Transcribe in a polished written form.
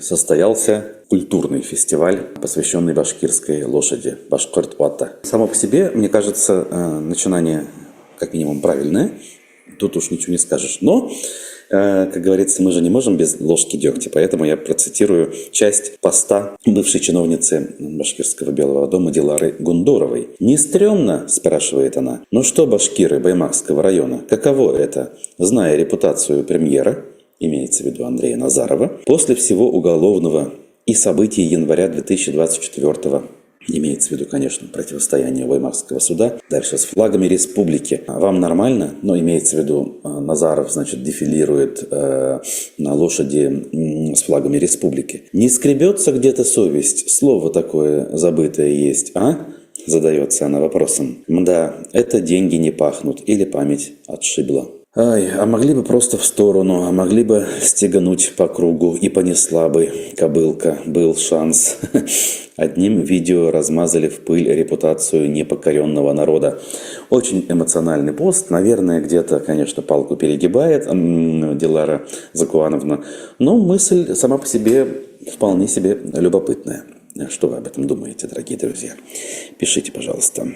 состоялся культурный фестиваль, посвященный башкирской лошади, Башкорт-Уатта. Само по себе, мне кажется, начинание как минимум правильное, тут уж ничего не скажешь. Но, как говорится, мы же не можем без ложки дегтя, поэтому я процитирую часть поста бывшей чиновницы Башкирского Белого дома Дилары Гундоровой. «Не стрёмно?» – спрашивает она. «Ну что, башкиры Баймакского района, каково это, зная репутацию премьера, имеется в виду Андрея Назарова, после всего уголовного и событий января 2024 имеется в виду, конечно, противостояние Баймакского суда, дальше с флагами республики. Вам нормально? Но имеется в виду, Назаров, значит, дефилирует на лошади с флагами республики. Не скребется где-то совесть? Слово такое забытое есть, а?» Задается она вопросом. «Мда, это деньги не пахнут или память отшибла». Ай, а могли бы просто в сторону, а могли бы стегануть по кругу, и понесла бы кобылка. Был шанс. Одним видео размазали в пыль репутацию непокоренного народа. Очень эмоциональный пост. Наверное, где-то, конечно, палку перегибает Дилара Закуановна. Но мысль сама по себе вполне себе любопытная. Что вы об этом думаете, дорогие друзья? Пишите, пожалуйста.